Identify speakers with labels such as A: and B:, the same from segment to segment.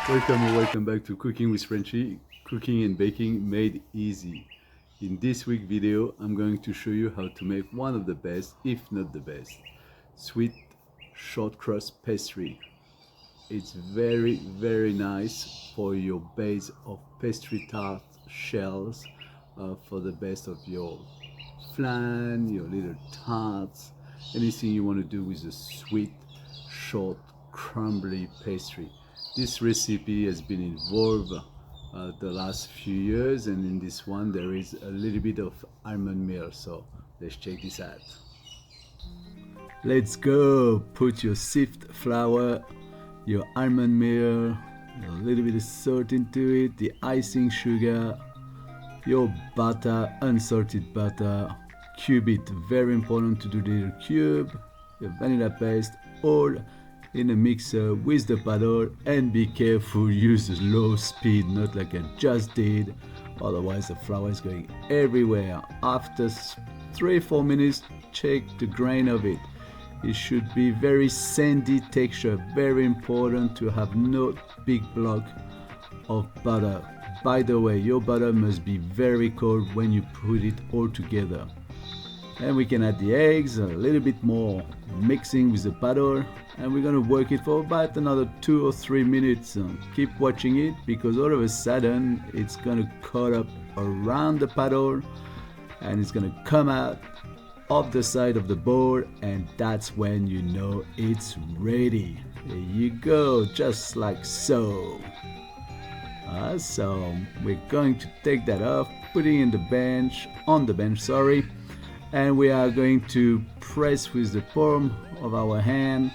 A: Welcome back to Cooking with Frenchy, cooking and baking made easy. In this week's video, I'm going to show you how to make one of the best, if not the best, sweet shortcrust pastry. It's very nice for your base of pastry tart shells, for the best of your flan, your little tarts, anything you want to do with a sweet, short, crumbly pastry. This recipe has been involved the last few years, and in this one there is a little bit of almond milk, so let's check this out. Let's go! Put your Sift flour, your almond milk, a little bit of salt into it, the icing sugar, your butter, unsalted butter, cube it, very important to do the little cube, your vanilla paste, all in a mixer with the paddle, and be careful, use low speed, not like I just did, otherwise the flour is going everywhere. After 3-4 minutes, check the grain of it. It should be very sandy texture, very important to have no big block of butter. By the way, your butter must be very cold when you put it all together. And we can add the eggs, a little bit more mixing with the paddle, and we're going to work it for about another 2 or 3 minutes. Keep watching it, because all of a sudden it's going to cut up around the paddle and it's going to come out of the side of the bowl, and that's when you know it's ready. There you go, just like so. So we're going to take that off, putting in on the bench, and we are going to press with the palm of our hand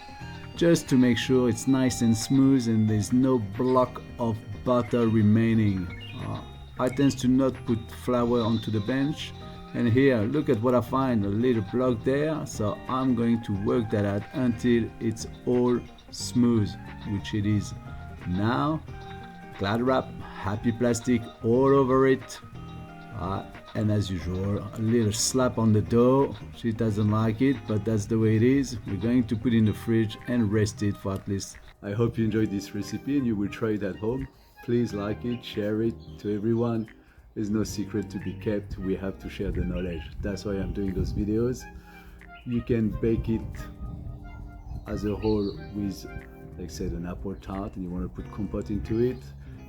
A: just to make sure it's nice and smooth and there's no block of butter remaining. I tend to not put flour onto the bench, and here look at what I find, a little block there, so I'm going to work that out until it's all smooth, which it is now. Glad wrap, happy plastic all over it. And as usual, a little slap on the dough. She doesn't like it, but that's the way it is. We're going to put it in the fridge and rest it for at least. I hope you enjoyed this recipe and you will try it at home. Please like it, share it to everyone. There's no secret to be kept. We have to share the knowledge. That's why I'm doing those videos. You can bake it as a whole with, like I said, an apple tart, and you want to put compote into it.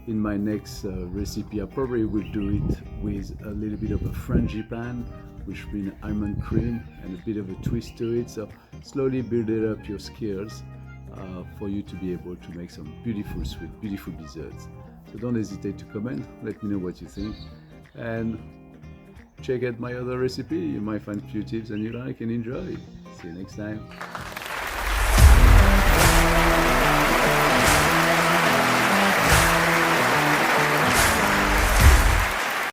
A: In my next recipe, I probably will do it with a little bit of a frangipane, which means almond cream, and a bit of a twist to it. So slowly build it up your skills for you to be able to make some beautiful sweet, beautiful desserts. So don't hesitate to comment, let me know what you think, and check out my other recipe. You might find a few tips and you like and enjoy. See you next time.